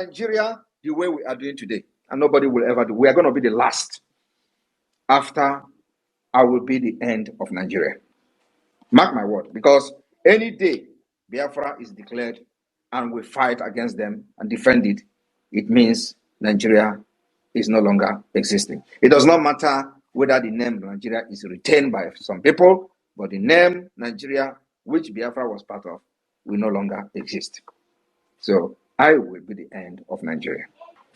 Nigeria the way we are doing today, and nobody will ever do. We are going to be the last. After I will be the end of Nigeria. Mark my word, because any day Biafra is declared and we fight against them and defend it, it means Nigeria is no longer existing. It does not matter whether the name Nigeria is retained by some people, but the name Nigeria, which Biafra was part of, will no longer exist. So I will be the end of Nigeria.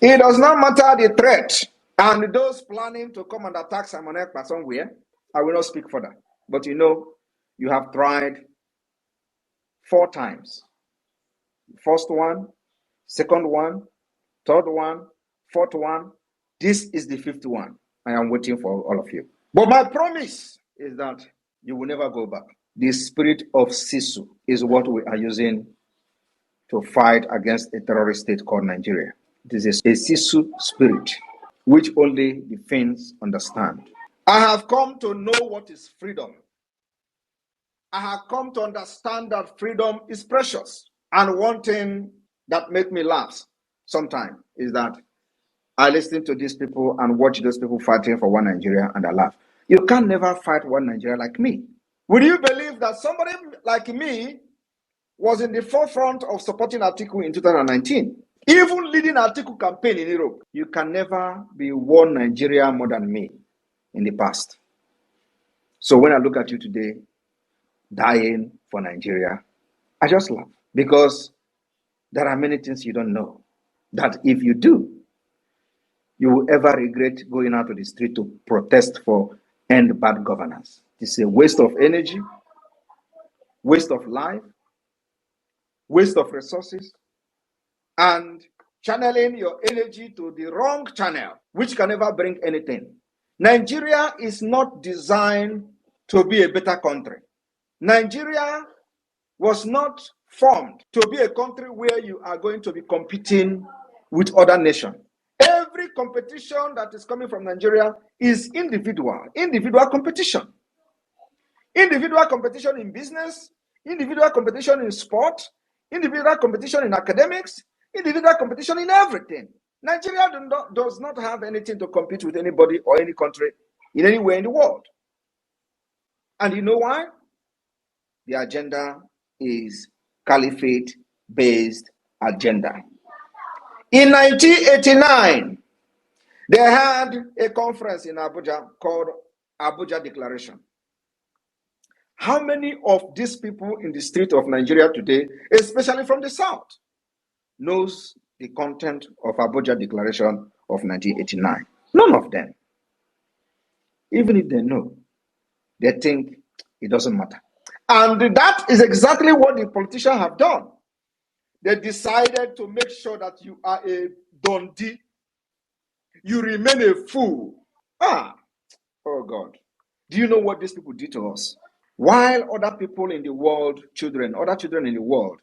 It does not matter the threat and those planning to come and attack Simon Ekpa somewhere. I will not speak further. But you know, you have tried 4 times. First one, second one, third one, fourth one. This is the 5th one. I am waiting for all of you. But my promise is that you will never go back. The spirit of Sisu is what we are using to fight against a terrorist state called Nigeria. It is a Sisu spirit, which only the Finns understand. I have come to know what is freedom. I have come to understand that freedom is precious. And one thing that makes me laugh sometimes is that I listen to these people and watch those people fighting for one Nigeria and I laugh. You can never fight one Nigeria like me. Would you believe that somebody like me was in the forefront of supporting Atiku in 2019? Even leading Atiku campaign in Europe. You can never be one Nigeria more than me in the past. So when I look at you today, dying for Nigeria, I just laugh because there are many things you don't know that if you do, you will ever regret going out to the street to protest for end bad governance. It's a waste of energy, waste of life, waste of resources, and channeling your energy to the wrong channel, which can never bring anything. Nigeria is not designed to be a better country. Nigeria was not formed to be a country where you are going to be competing with other nations. Every competition that is coming from Nigeria is individual competition. Individual competition in business, individual competition in sport, individual competition in academics, individual competition in everything. Nigeria does not have anything to compete with anybody or any country in anywhere in the world. And you know why? The agenda is caliphate-based agenda. In 1989, they had a conference in Abuja called Abuja Declaration. How many of these people in the street of Nigeria today, especially from the South, knows the content of Abuja Declaration of 1989? None of them. Even if they know, they think it doesn't matter. And that is exactly what the politicians have done. They decided to make sure that you are a dundee. You remain a fool. Oh God. Do you know what these people did to us? While other people in the world, other children in the world,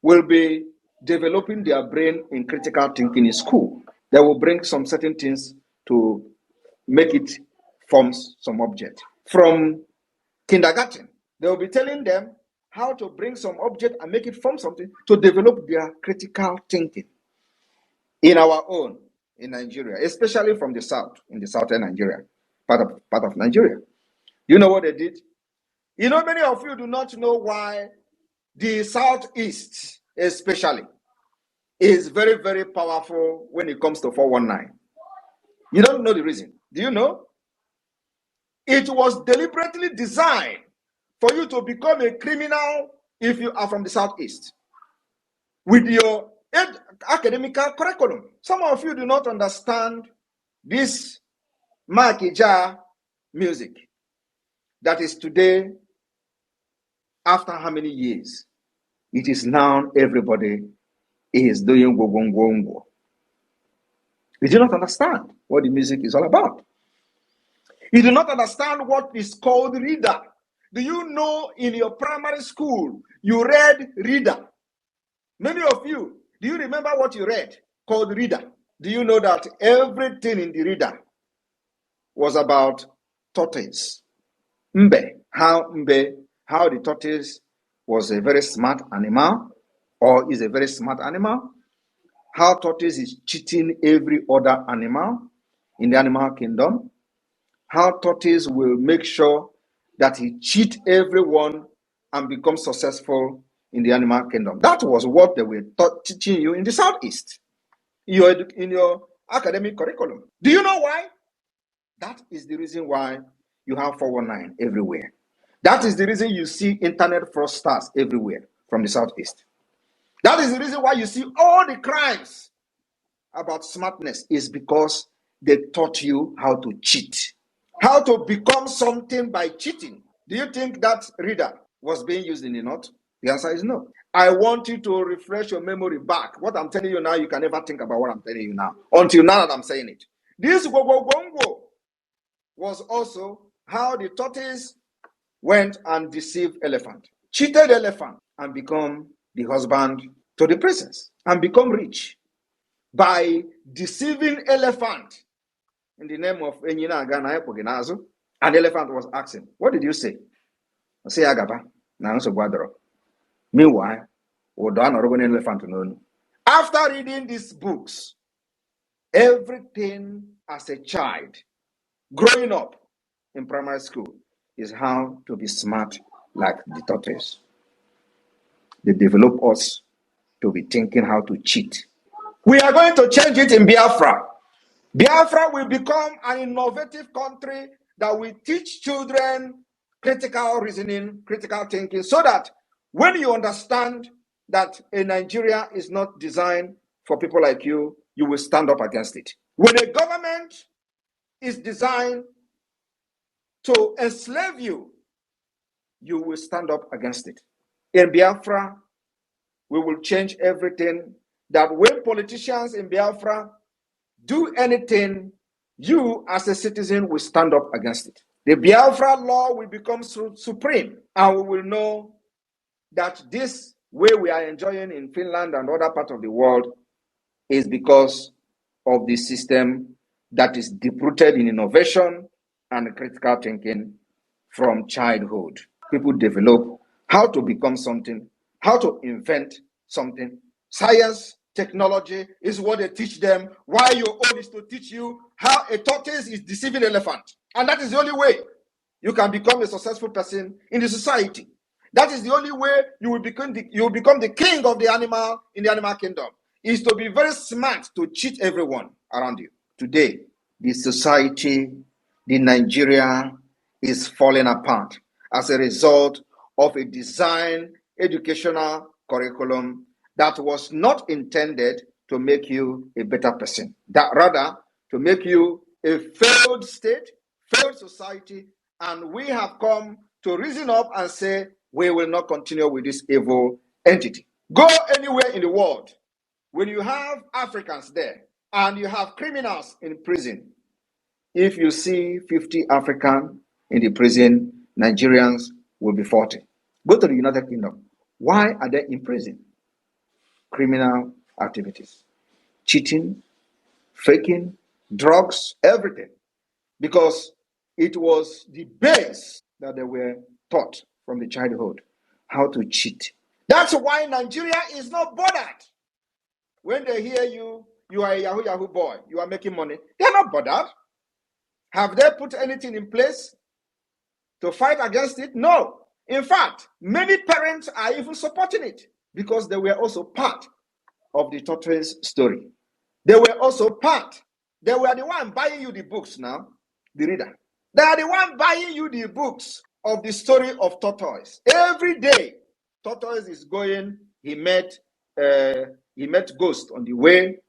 will be developing their brain in critical thinking in school, they will bring some certain things to make it form some object. From kindergarten, they will be telling them how to bring some object and make it form something to develop their critical thinking. In our own, in Nigeria, especially from the south, in the southern Nigeria, part of Nigeria. You know what they did? You know, many of you do not know why the southeast, especially, is very, very powerful when it comes to 419. You don't know the reason. Do you know? It was deliberately designed for you to become a criminal if you are from the southeast with your academic curriculum. Some of you do not understand this Makija music that is today, after how many years? It is now everybody is doing go. You do not understand what the music is all about. You do not understand what is called reader. Do you know in your primary school, you read reader? Many of you, do you remember what you read called reader? Do you know that everything in the reader was about tortoise? How the tortoise was a very smart animal or is a very smart animal. how tortoise is cheating every other animal in the animal kingdom, how tortoise will make sure that he cheat everyone and become successful in the animal kingdom. That was what they were teaching you in the Southeast, in your academic curriculum. Do you know why? That is the reason why you have 419 everywhere. That is the reason you see internet fraudsters everywhere from the Southeast. That is the reason why you see all the crimes about smartness, is because they taught you how to cheat, how to become something by cheating. Do you think that reader was being used in the North? The answer is no. I want you to refresh your memory back. What I'm telling you now, you can never think about what I'm telling you now, until now that I'm saying it. This Gogo was also how the tortoise went and deceived elephant, cheated elephant, and become the husband to the princess, and become rich by deceiving elephant in the name of Enyina Agana Epoginazo. And elephant was asking, what did you say? I say Agaba. Now so Guadro. Meanwhile, elephant known. After reading these books, everything as a child, growing up in primary school, is how to be smart like the tortoise. They develop us to be thinking how to cheat. We are going to change it in Biafra. Biafra will become an innovative country that will teach children critical reasoning, critical thinking, so that when you understand that a Nigeria is not designed for people like you, you will stand up against it. When a government is designed to enslave you, you will stand up against it. In Biafra, we will change everything, that when politicians in Biafra do anything, you as a citizen will stand up against it. The Biafra law will become supreme, and we will know that this way we are enjoying in Finland and other parts of the world is because of the system that is deep-rooted in innovation and critical thinking from childhood. People develop how to become something, how to invent something. Science, technology is what they teach them. Why your own is to teach you how a tortoise is deceiving an elephant. And that is the only way you can become a successful person in the society. That is the only way you will become the king of the animal in the animal kingdom, is to be very smart to cheat everyone around you. Today, the society, the Nigeria, is falling apart as a result of a design educational curriculum that was not intended to make you a better person, that rather to make you a failed state, failed society. And we have come to reason up and say, we will not continue with this evil entity. Go anywhere in the world, when you have Africans there and you have criminals in prison, if you see 50 Africans in the prison, Nigerians will be 40. Go to the United Kingdom. Why are they in prison? Criminal activities, cheating, faking, drugs, everything. Because it was the base that they were taught from the childhood, how to cheat. That's why Nigeria is not bothered. When they hear you are a Yahoo boy, you are making money, they're not bothered. Have they put anything in place to fight against it? No. In fact, many parents are even supporting it because they were also part of the tortoise story. They were also part. They were the one buying you the books now, the reader. They are the one buying you the books of the story of tortoise. Every day, tortoise is going. He met ghost on the way,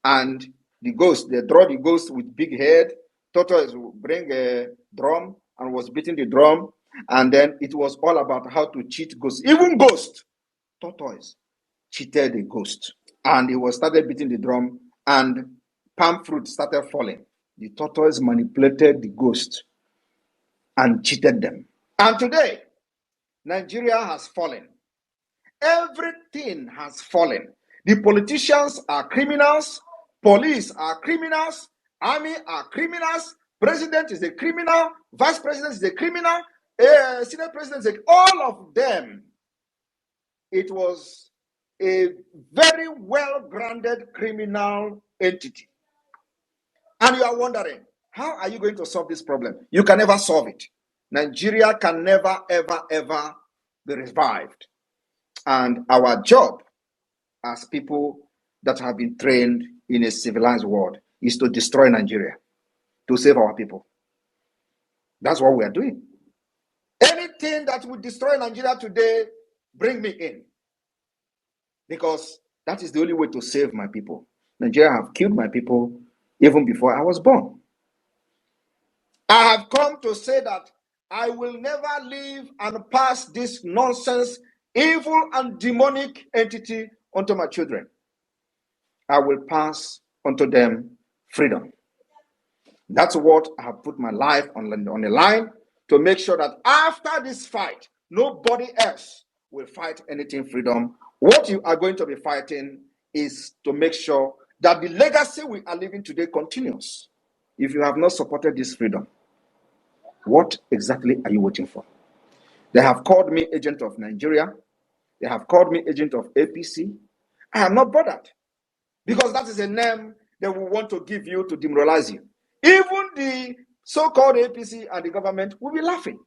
and the ghost, they draw the ghost with big head. Tortoise will bring a drum and was beating the drum, and then it was all about how to cheat ghosts. Even ghost, tortoise cheated the ghost, and he was started beating the drum, and palm fruit started falling. The tortoise manipulated the ghost and cheated them. And today, Nigeria has fallen. Everything has fallen. The politicians are criminals, police are criminals, army are criminals, president is a criminal, vice president is a criminal, senate president is all of them. It was a very well-grounded criminal entity. And you are wondering, how are you going to solve this problem? You can never solve it. Nigeria can never, ever, ever be revived. And our job as people that have been trained in a civilized world is to destroy Nigeria, to save our people. That's what we are doing. Anything that would destroy Nigeria today, bring me in. Because that is the only way to save my people. Nigeria have killed my people even before I was born. I have come to say that I will never leave and pass this nonsense, evil and demonic entity onto my children. I will pass onto them freedom. That's what I have put my life on the line to make sure that after this fight, nobody else will fight anything freedom. What you are going to be fighting is to make sure that the legacy we are living today continues. If you have not supported this freedom, what exactly are you waiting for? They have called me agent of Nigeria. They have called me agent of APC. I am not bothered because that is a name they will want to give you to demoralize you. Even the so-called APC and the government will be laughing